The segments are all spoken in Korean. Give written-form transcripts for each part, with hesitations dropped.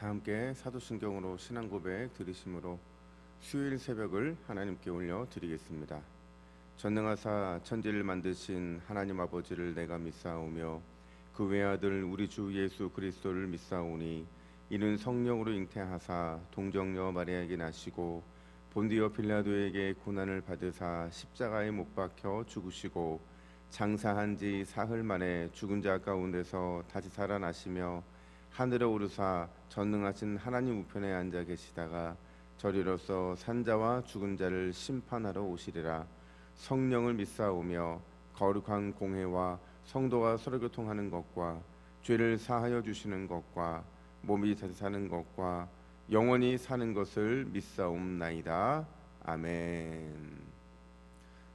다 함께 사도신경으로 신앙고백 드리심으로 수요일 새벽을 하나님께 올려드리겠습니다. 전능하사 천지를 만드신 하나님 아버지를 내가 믿사오며 그 외아들 우리 주 예수 그리스도를 믿사오니 이는 성령으로 잉태하사 동정녀 마리아에게 나시고 본디오 빌라도에게 고난을 받으사 십자가에 못 박혀 죽으시고 장사한 지 사흘 만에 죽은 자 가운데서 다시 살아나시며 하늘에 오르사 전능하신 하나님 우편에 앉아 계시다가 저리로서 산자와 죽은 자를 심판하러 오시리라. 성령을 믿사오며 거룩한 공회와 성도가 서로 교통하는 것과 죄를 사하여 주시는 것과 몸이 다시 사는 것과 영원히 사는 것을 믿사옵나이다. 아멘.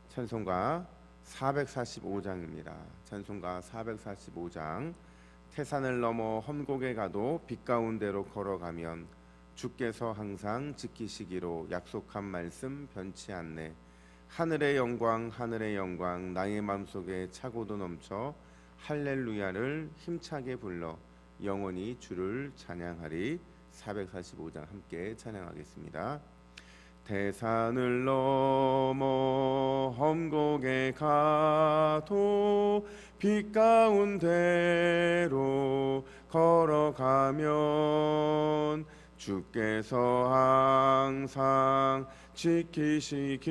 찬송가 445장입니다. 찬송가 445장. 태산을 넘어 험곡에 가도 빛 가운데로 걸어가면 주께서 항상 지키시기로 약속한 말씀 변치 않네. 하늘의 영광 하늘의 영광 나의 마음속에 차고도 넘쳐 할렐루야를 힘차게 불러 영원히 주를 찬양하리. 445장 함께 찬양하겠습니다. 태산을 넘어 험곡에 가도 빛 가운데로 걸어가면 주께서 항상 지키시기로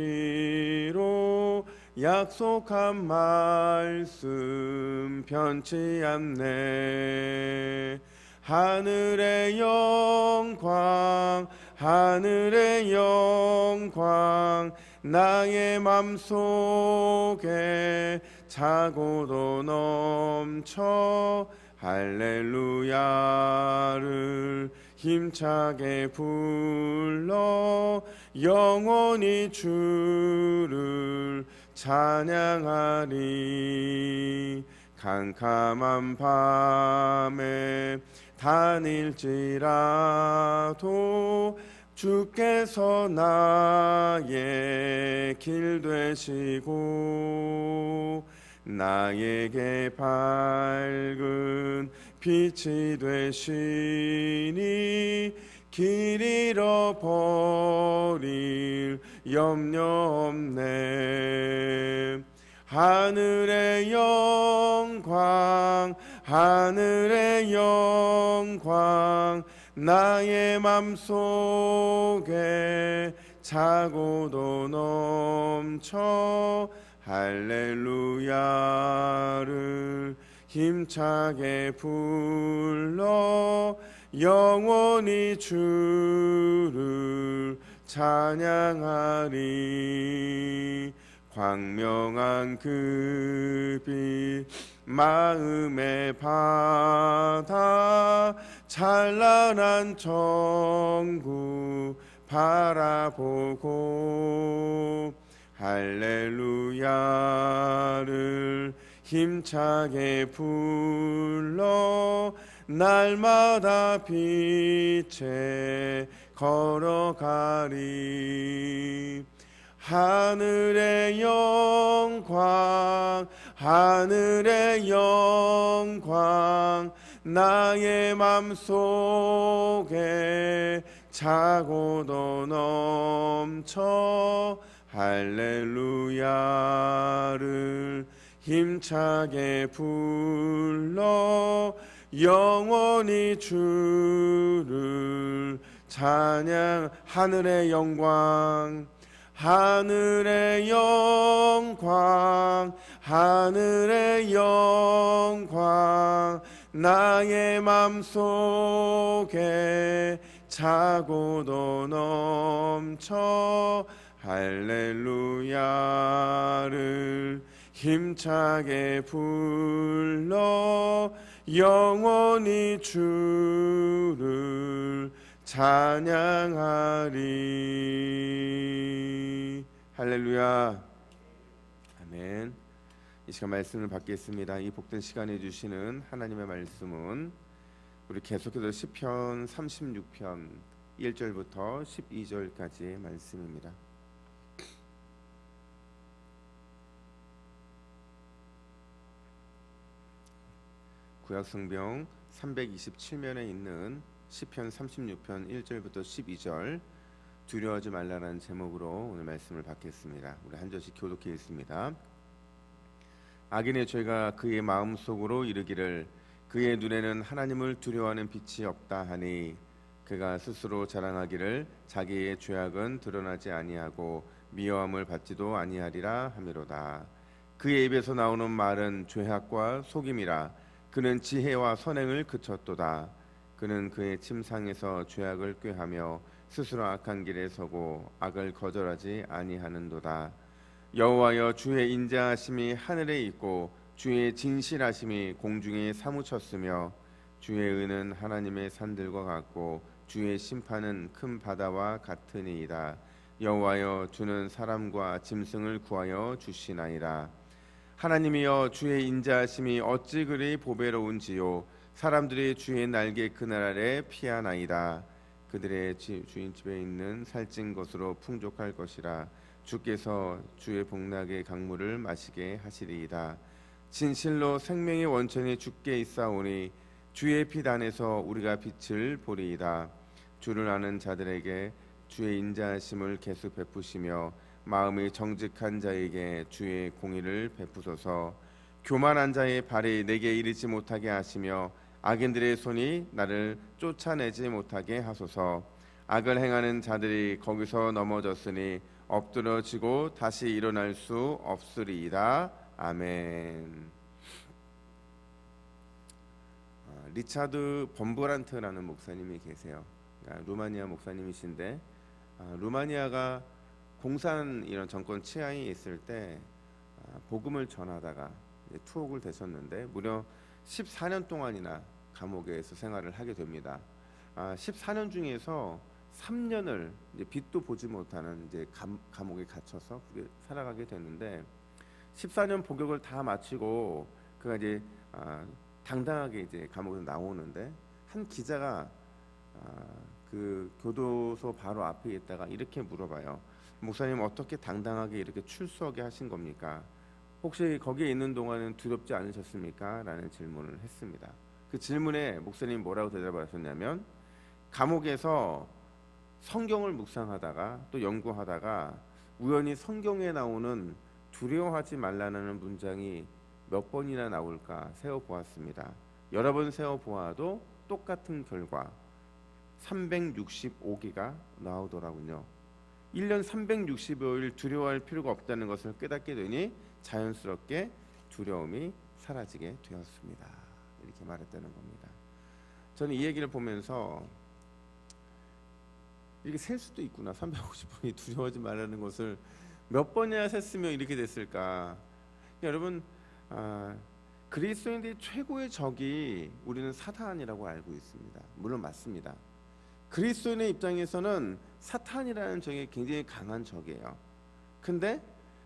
약속한 말씀 변치 않네. 하늘의 영광 하늘의 영광 나의 맘속에 차고도 넘쳐 할렐루야를 힘차게 불러 영원히 주를 찬양하리. 캄캄한 밤에 다닐지라도 주께서 나의 길 되시고 나에게 밝은 빛이 되시니 길 잃어버릴 염려 없네. 하늘의 영광 하늘의 영광 나의 맘속에 차고도 넘쳐 할렐루야를 힘차게 불러 영원히 주를 찬양하리. 광명한 그 빛 마음의 바다 찬란한 천국 바라보고 할렐루야를 힘차게 불러 날마다 빛에 걸어가리. 하늘의 영광 하늘의 영광 나의 맘속에 차고도 넘쳐 할렐루야를 힘차게 불러 영원히 주를 찬양. 하늘의 영광 하늘의 영광 하늘의 영광 나의 맘속에 차고도 넘쳐 할렐루야를 힘차게 불러 영원히 주를 찬양하리. 할렐루야. 아멘. 이 시간 말씀을 받겠습니다. 이 복된 시간에 주시는 하나님의 말씀은 우리 계속해서 시편 36편 1절부터 12절까지의 말씀입니다. 구약성경 327면에 있는 시편 36편 1절부터 12절 두려워하지 말라라는 제목으로 오늘 말씀을 받겠습니다. 우리 한 절씩 교독해 있습니다. 악인의 죄가 그의 마음속으로 이르기를 그의 눈에는 하나님을 두려워하는 빛이 없다 하니 그가 스스로 자랑하기를 자기의 죄악은 드러나지 아니하고 미워함을 받지도 아니하리라 하미로다. 그의 입에서 나오는 말은 죄악과 속임이라. 그는 지혜와 선행을 그쳤도다. 그는 그의 침상에서 죄악을 꾀하며 스스로 악한 길에 서고 악을 거절하지 아니하는도다. 여호와여, 주의 인자하심이 하늘에 있고 주의 진실하심이 공중에 사무쳤으며 주의 의는 하나님의 산들과 같고 주의 심판은 큰 바다와 같으니이다. 여호와여, 주는 사람과 짐승을 구하여 주시나이다. 하나님이여, 주의 인자하심이 어찌 그리 보배로운지요. 사람들이 주의 날개 그늘 아래 피하나이다. 그들의 주인 집에 있는 살찐 것으로 풍족할 것이라. 주께서 주의 복락의 강물을 마시게 하시리이다. 진실로 생명의 원천이 주께 있사오니 주의 빛 안에서 우리가 빛을 보리이다. 주를 아는 자들에게 주의 인자하심을 계속 베푸시며 마음이 정직한 자에게 주의 공의를 베푸소서. 교만한 자의 발이 내게 이르지 못하게 하시며 악인들의 손이 나를 쫓아내지 못하게 하소서. 악을 행하는 자들이 거기서 넘어졌으니 엎드러지고 다시 일어날 수 없으리이다. 아멘. 리차드 범브란트라는 목사님이 계세요. 루마니아 목사님이신데 루마니아가 공산 이런 정권 치하에 있을 때 복음을 전하다가 투옥을 되셨는데 무려 14년 동안이나 감옥에서 생활을 하게 됩니다. 14년 중에서 3년을 빛도 보지 못하는 이제 감옥에 갇혀서 살아가게 되는데 14년 복역을 다 마치고 그가 이제 당당하게 이제 감옥에서 나오는데 한 기자가 그 교도소 바로 앞에 있다가 이렇게 물어봐요. 목사님, 어떻게 당당하게 이렇게 출석하게 하신 겁니까? 혹시 거기에 있는 동안은 두렵지 않으셨습니까? 라는 질문을 했습니다. 그 질문에 목사님이 뭐라고 대답하셨냐면 감옥에서 성경을 묵상하다가 또 연구하다가 우연히 성경에 나오는 두려워하지 말라는 문장이 몇 번이나 나올까 세어보았습니다. 여러 번 세어보아도 똑같은 결과 365개가 나오더라군요. 1년 365일 두려워할 필요가 없다는 것을 깨닫게 되니 자연스럽게 두려움이 사라지게 되었습니다. 이렇게 말했다는 겁니다. 저는 이 얘기를 보면서 이렇게 셀 수도 있구나. 350번이 두려워하지 말라는 것을 몇 번이나 셌으면 이렇게 됐을까. 여러분, 그리스도인들의 최고의 적이 우리는 사탄이라고 알고 있습니다. 물론 맞습니다. 그리스도인의 입장에서는 사탄이라는 적이 굉장히 강한 적이에요. 근데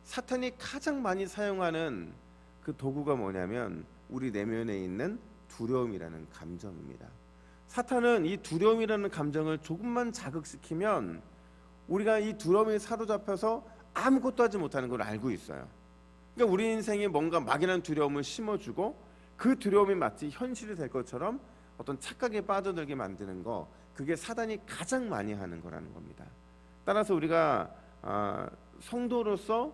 사탄이 가장 많이 사용하는 그 도구가 뭐냐면 우리 내면에 있는 두려움이라는 감정입니다. 사탄은 이 두려움이라는 감정을 조금만 자극시키면 우리가 이 두려움에 사로잡혀서 아무것도 하지 못하는 걸 알고 있어요. 그러니까 우리 인생에 뭔가 막연한 두려움을 심어주고 그 두려움이 마치 현실이 될 것처럼 어떤 착각에 빠져들게 만드는 거, 그게 사단이 가장 많이 하는 거라는 겁니다. 따라서 우리가 성도로서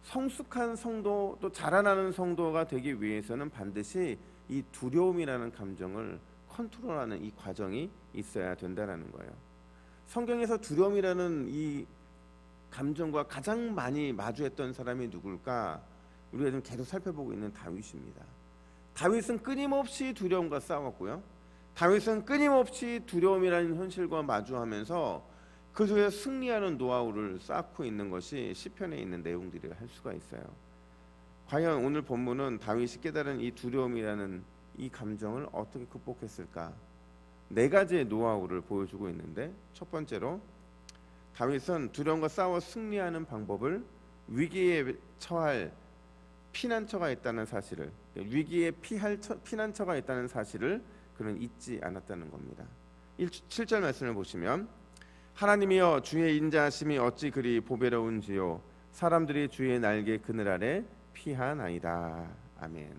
성숙한 성도, 또 자라나는 성도가 되기 위해서는 반드시 이 두려움이라는 감정을 컨트롤하는 이 과정이 있어야 된다는 거예요. 성경에서 두려움이라는 이 감정과 가장 많이 마주했던 사람이 누굴까? 우리가 좀 계속 살펴보고 있는 다윗입니다. 다윗은 끊임없이 두려움과 싸웠고요. 다윗은 끊임없이 두려움이라는 현실과 마주하면서 그 속에서 승리하는 노하우를 쌓고 있는 것이 시편에 있는 내용들이 할 수가 있어요. 과연 오늘 본문은 다윗이 깨달은 이 두려움이라는 이 감정을 어떻게 극복했을까? 4가지의 노하우를 보여주고 있는데, 첫 번째로 다윗은 두려움과 싸워 승리하는 방법을 위기에 처할 피난처가 있다는 사실을, 위기에 피할 피난처가 있다는 사실을 그는 잊지 않았다는 겁니다. 7절 말씀을 보시면 하나님이여, 주의 인자하심이 어찌 그리 보배로운지요. 사람들이 주의 날개 그늘 아래 피하나이다. 아멘.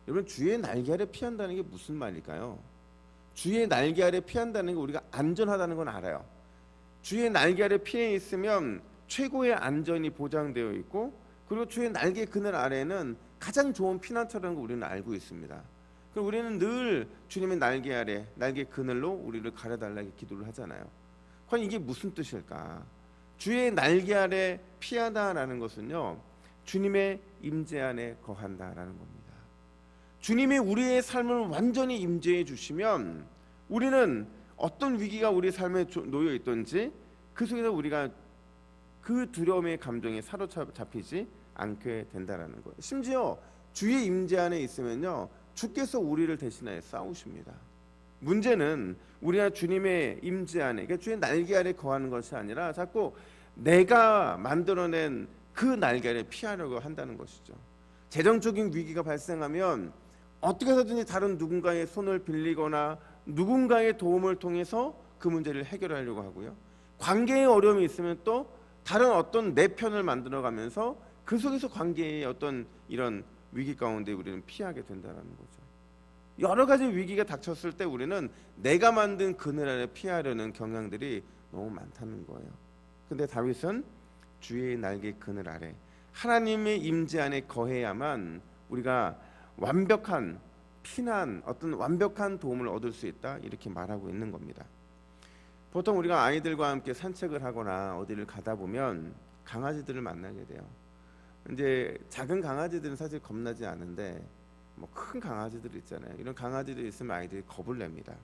여러분, 주의 날개 아래 피한다는 게 무슨 말일까요? 주의 날개 아래 피한다는 게 우리가 안전하다는 건 알아요. 주의 날개 아래 피해 있으면 최고의 안전이 보장되어 있고, 그리고 주의 날개 그늘 아래는 가장 좋은 피난처라는 걸 우리는 알고 있습니다. 그럼 우리는 늘 주님의 날개 아래, 날개 그늘로 우리를 가려달라고 기도를 하잖아요. 과연 이게 무슨 뜻일까? 주의 날개 아래 피하다라는 것은요, 주님의 임재 안에 거한다라는 겁니다. 주님이 우리의 삶을 완전히 임재해 주시면 우리는 어떤 위기가 우리 삶에 놓여 있든지 그 속에서 우리가 그 두려움의 감정에 사로잡히지 않게 된다라는 거예요. 심지어 주의 임재 안에 있으면요, 주께서 우리를 대신하여 싸우십니다. 문제는 우리가 주님의 임재 안에, 그러니까 주의 날개 아래 거하는 것이 아니라 자꾸 내가 만들어낸 그 날개 아래 피하려고 한다는 것이죠. 재정적인 위기가 발생하면 어떻게 해서든지 다른 누군가의 손을 빌리거나 누군가의 도움을 통해서 그 문제를 해결하려고 하고요. 관계에 어려움이 있으면 또 다른 어떤 내 편을 만들어가면서 그 속에서 관계의 어떤 이런 위기 가운데 우리는 피하게 된다는 거죠. 여러 가지 위기가 닥쳤을 때 우리는 내가 만든 그늘 아래 피하려는 경향들이 너무 많다는 거예요. 근데 다윗은 주의 날개 그늘 아래 하나님의 임재 안에 거해야만 우리가 완벽한 피난, 어떤 완벽한 도움을 얻을 수 있다, 이렇게 말하고 있는 겁니다. 보통 우리가 아이들과 함께 산책을 하거나 어디를 가다 보면 강아지들을 만나게 돼요. 이제 작은 강아지들은 사실 겁나지 않은데 뭐 큰 강아지들 있잖아요. 이런 강아지들 있으면 아이들이 겁을 냅니다.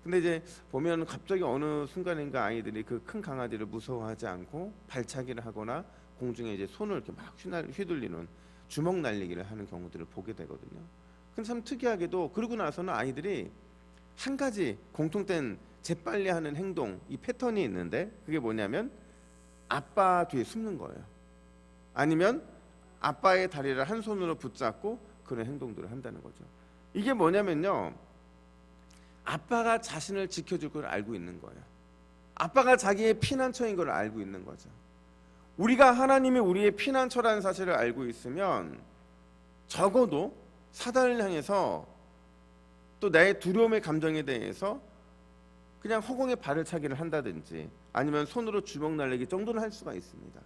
근데 이제 보면 갑자기 어느 순간인가 아이들이 그 큰 강아지를 무서워하지 않고 발차기를 하거나 공중에 이제 손을 이렇게 막 휘둘리는 주먹 날리기를 하는 경우들을 보게 되거든요. 근데 참 특이하게도 그러고 나서는 아이들이 한 가지 공통된 재빨리하는 행동, 이 패턴이 있는데 그게 뭐냐면 아빠 뒤에 숨는 거예요. 아니면 아빠의 다리를 한 손으로 붙잡고 그런 행동들을 한다는 거죠. 이게 뭐냐면요, 아빠가 자신을 지켜줄 걸 알고 있는 거예요. 아빠가 자기의 피난처인 걸 알고 있는 거죠. 우리가 하나님이 우리의 피난처라는 사실을 알고 있으면 적어도 사단을 향해서 또 나의 두려움의 감정에 대해서 그냥 허공에 발을 차기를 한다든지 아니면 손으로 주먹 날리기 정도는 할 수가 있습니다.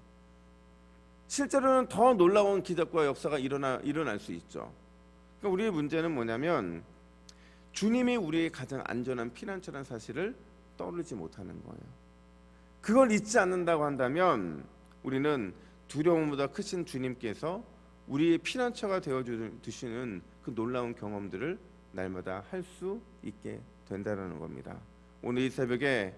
실제로는 더 놀라운 기적과 역사가 일어날 수 있죠. 그러니까 우리의 문제는 뭐냐면 주님이 우리의 가장 안전한 피난처라는 사실을 떠올리지 못하는 거예요. 그걸 잊지 않는다고 한다면 우리는 두려움보다 크신 주님께서 우리의 피난처가 되어주시는 그 놀라운 경험들을 날마다 할 수 있게 된다는 겁니다. 오늘 이 새벽에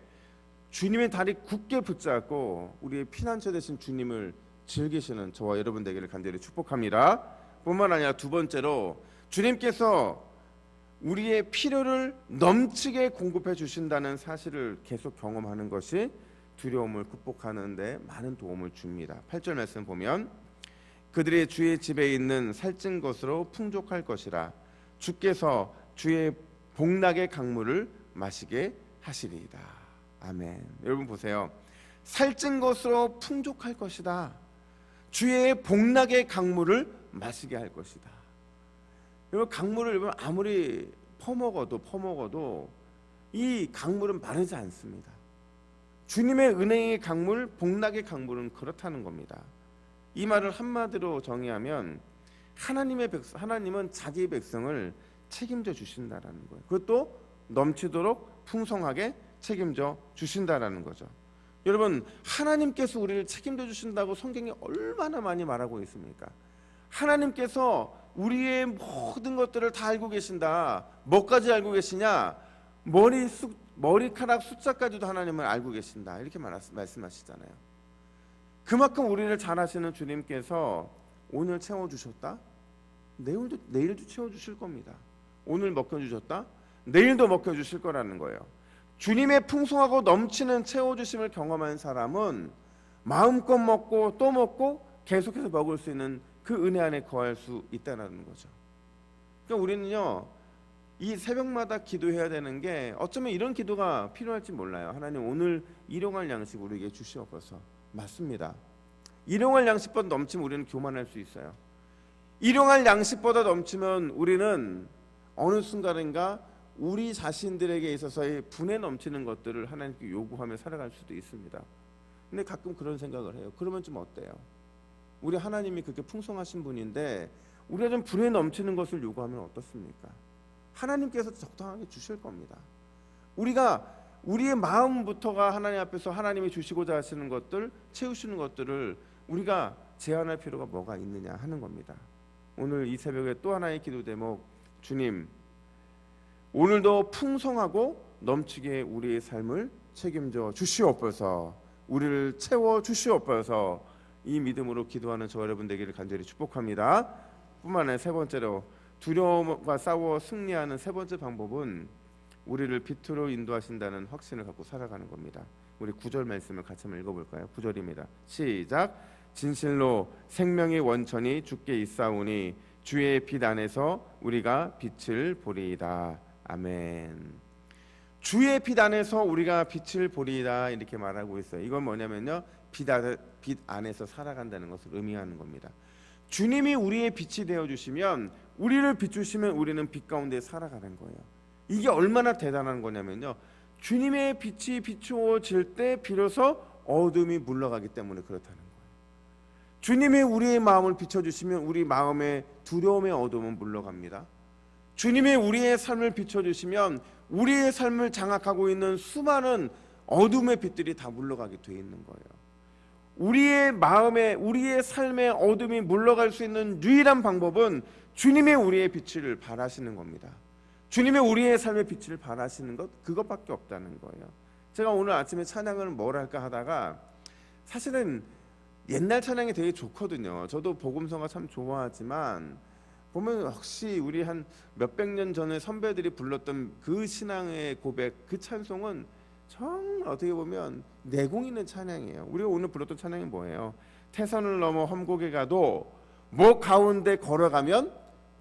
주님의 다리 굳게 붙잡고 우리의 피난처 되신 주님을 즐기시는 저와 여러분 되기를 간절히 축복합니다. 뿐만 아니라 두 번째로 주님께서 우리의 필요를 넘치게 공급해 주신다는 사실을 계속 경험하는 것이 두려움을 극복하는 데 많은 도움을 줍니다. 8절 말씀 보면 그들의 주의 집에 있는 살찐 것으로 풍족할 것이라 주께서 주의 복락의 강물을 마시게 하시리이다. 아멘. 여러분 보세요. 살찐 것으로 풍족할 것이다. 주의 복락의 강물을 마시게 할 것이다. 여러분 강물을 여러분 아무리 퍼먹어도 이 강물은 마르지 않습니다. 주님의 은혜의 강물, 복락의 강물은 그렇다는 겁니다. 이 말을 한마디로 정의하면 하나님은 자기의 백성을 책임져 주신다라는 거예요. 그것도 넘치도록 풍성하게 책임져 주신다라는 거죠. 여러분 하나님께서 우리를 책임져 주신다고 성경이 얼마나 많이 말하고 있습니까? 하나님께서 우리의 모든 것들을 다 알고 계신다. 뭐까지 알고 계시냐? 머리카락 숫자까지도 하나님은 알고 계신다. 이렇게 말씀하시잖아요. 그만큼 우리를 잘 아시는 주님께서 오늘 채워주셨다? 내일도 채워주실 겁니다. 오늘 먹여주셨다? 내일도 먹여주실 거라는 거예요. 주님의 풍성하고 넘치는 채워주심을 경험한 사람은 마음껏 먹고 또 먹고 계속해서 먹을 수 있는 그 은혜 안에 거할 수 있다는 거죠. 그러니까 우리는요 이 새벽마다 기도해야 되는 게 어쩌면 이런 기도가 필요할지 몰라요. 하나님 오늘 일용할 양식 우리에게 주시옵소서. 맞습니다. 일용할 양식보다 넘치면 우리는 교만할 수 있어요. 일용할 양식보다 넘치면 우리는 어느 순간인가 우리 자신들에게 있어서의 분에 넘치는 것들을 하나님께 요구하며 살아갈 수도 있습니다. 근데 가끔 그런 생각을 해요. 그러면 좀 어때요? 우리 하나님이 그렇게 풍성하신 분인데 우리가 좀 분에 넘치는 것을 요구하면 어떻습니까? 하나님께서 적당하게 주실 겁니다. 우리가 우리의 마음부터가 하나님 앞에서 하나님이 주시고자 하시는 것들, 채우시는 것들을 우리가 제한할 필요가 뭐가 있느냐 하는 겁니다. 오늘 이 새벽에 또 하나의 기도 제목, 주님 오늘도 풍성하고 넘치게 우리의 삶을 책임져 주시옵소서, 우리를 채워 주시옵소서. 이 믿음으로 기도하는 저 여러분 되기를 간절히 축복합니다. 뿐만 아니라 세 번째로 두려움과 싸워 승리하는 세 번째 방법은 우리를 빛으로 인도하신다는 확신을 갖고 살아가는 겁니다. 우리 9절 말씀을 같이 한번 읽어볼까요? 9절입니다. 시작. 진실로 생명의 원천이 주께 있사오니 주의 빛 안에서 우리가 빛을 보리이다. 아멘. 주의 빛 안에서 우리가 빛을 보리이다 이렇게 말하고 있어요. 이건 뭐냐면요, 빛 안에서 살아간다는 것을 의미하는 겁니다. 주님이 우리의 빛이 되어주시면, 우리를 비추시면 우리는 빛 가운데 살아가는 거예요. 이게 얼마나 대단한 거냐면요, 주님의 빛이 비추어질 때 비로소 어둠이 물러가기 때문에 그렇다는 거예요. 주님이 우리의 마음을 비춰주시면 우리 마음의 두려움의 어둠은 물러갑니다. 주님이 우리의 삶을 비춰주시면 우리의 삶을 장악하고 있는 수많은 어둠의 빛들이 다 물러가게 돼 있는 거예요. 우리의 마음에, 우리의 삶의 어둠이 물러갈 수 있는 유일한 방법은 주님의 우리의 빛을 발하시는 겁니다. 주님의 우리의 삶의 빛을 발하시는 것, 그것밖에 없다는 거예요. 제가 오늘 아침에 찬양을 뭘 할까 하다가 사실은 옛날 찬양이 되게 좋거든요. 저도 복음성가 참 좋아하지만 보면 혹시 우리 한 몇백 년 전에 선배들이 불렀던 그 신앙의 고백, 그 찬송은 정말 어떻게 보면 내공 있는 찬양이에요. 우리가 오늘 불렀던 찬양이 뭐예요? 태산을 넘어 험곡에 가도 목 가운데 걸어가면,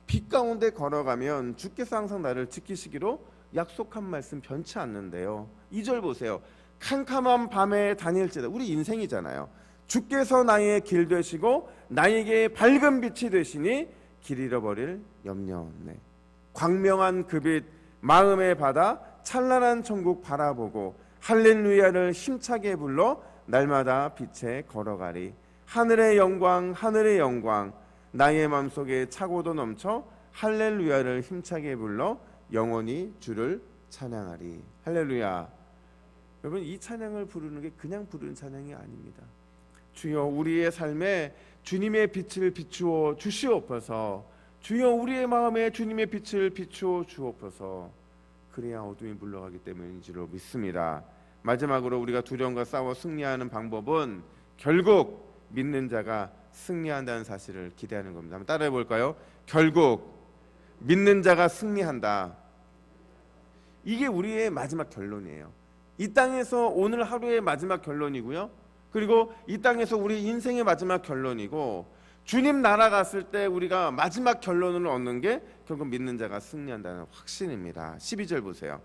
빛 가운데 걸어가면 주께서 항상 나를 지키시기로 약속한 말씀 변치 않는데요. 2절 보세요. 캄캄한 밤에 다닐지라도, 우리 인생이잖아요. 주께서 나의 길 되시고 나에게 밝은 빛이 되시니 길 잃어버릴 염려 없네. 광명한 그 빛 마음의 바다 찬란한 천국 바라보고 할렐루야를 힘차게 불러 날마다 빛에 걸어가리. 하늘의 영광 하늘의 영광 나의 마음속에 차고도 넘쳐 할렐루야를 힘차게 불러 영원히 주를 찬양하리. 할렐루야. 여러분, 이 찬양을 부르는 게 그냥 부르는 찬양이 아닙니다. 주여 우리의 삶에 주님의 빛을 비추어 주시옵소서. 주여 우리의 마음에 주님의 빛을 비추어 주옵소서. 그래야 어둠이 물러가기 때문인 줄로 믿습니다. 마지막으로 우리가 두려움과 싸워 승리하는 방법은 결국 믿는 자가 승리한다는 사실을 기대하는 겁니다. 한번 따라해 볼까요? 결국 믿는 자가 승리한다. 이게 우리의 마지막 결론이에요. 이 땅에서 오늘 하루의 마지막 결론이고요. 그리고 이 땅에서 우리 인생의 마지막 결론이고, 주님 나라 갔을 때 우리가 마지막 결론을 얻는 게 결국 믿는 자가 승리한다는 확신입니다. 12절 보세요.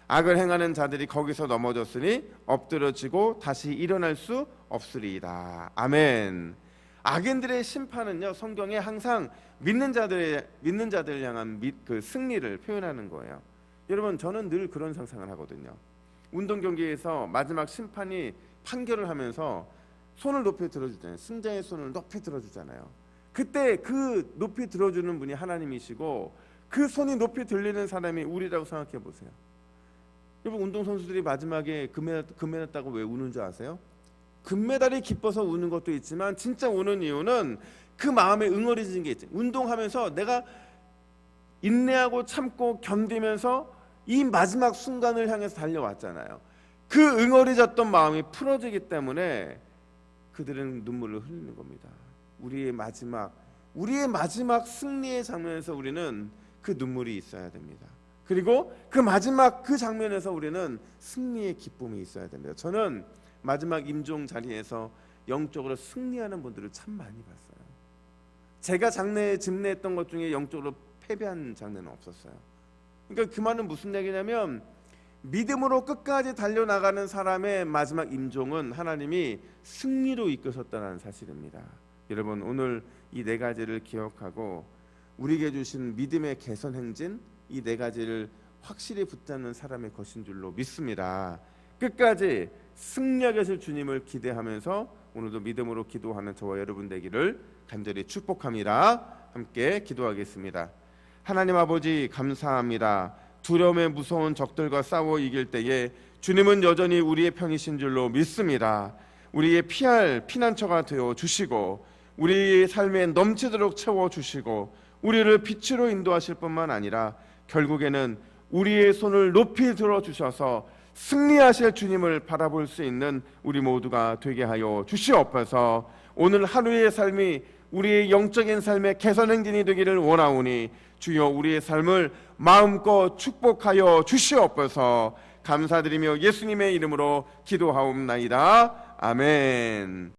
악을 행하는 자들이 거기서 넘어졌으니 엎드러지고 다시 일어날 수 없으리이다. 아멘. 악인들의 심판은요, 성경에 항상 믿는 자들을 향한 그 승리를 표현하는 거예요. 여러분, 저는 늘 그런 상상을 하거든요. 운동 경기에서 마지막 심판이 판결을 하면서 손을 높이 들어주잖아요. 승자의 손을 높이 들어주잖아요. 그때 그 높이 들어주는 분이 하나님이시고 그 손이 높이 들리는 사람이 우리라고 생각해 보세요. 여러분, 운동선수들이 마지막에 금메달 따고 왜 우는 줄 아세요? 금메달이 기뻐서 우는 것도 있지만 진짜 우는 이유는 그 마음에 응어리진 게 있죠. 운동하면서 내가 인내하고 참고 견디면서 이 마지막 순간을 향해서 달려왔잖아요. 그 응어리졌던 마음이 풀어지기 때문에 그들은 눈물을 흘리는 겁니다. 우리의 마지막 승리의 장면에서 우리는 그 눈물이 있어야 됩니다. 그리고 그 마지막 그 장면에서 우리는 승리의 기쁨이 있어야 됩니다. 저는 마지막 임종 자리에서 영적으로 승리하는 분들을 참 많이 봤어요. 제가 장래에 집례했던 것 중에 영적으로 패배한 장면은 없었어요. 그러니까 그 말은 무슨 얘기냐면, 믿음으로 끝까지 달려나가는 사람의 마지막 임종은 하나님이 승리로 이끄셨다는 사실입니다. 여러분, 오늘 이 네 가지를 기억하고 우리에게 주신 믿음의 개선 행진, 이 네 가지를 확실히 붙잡는 사람의 것인 줄로 믿습니다. 끝까지 승리하실 주님을 기대하면서 오늘도 믿음으로 기도하는 저와 여러분 되기를 간절히 축복합니다. 함께 기도하겠습니다. 하나님 아버지 감사합니다. 두려움에 무서운 적들과 싸워 이길 때에 주님은 여전히 우리의 편이신 줄로 믿습니다. 우리의 피할 피난처가 되어 주시고 우리의 삶에 넘치도록 채워 주시고 우리를 빛으로 인도하실 뿐만 아니라 결국에는 우리의 손을 높이 들어 주셔서 승리하실 주님을 바라볼 수 있는 우리 모두가 되게 하여 주시옵소서. 오늘 하루의 삶이 우리의 영적인 삶의 개선 행진이 되기를 원하오니 주여 우리의 삶을 마음껏 축복하여 주시옵소서. 감사드리며 예수님의 이름으로 기도하옵나이다. 아멘.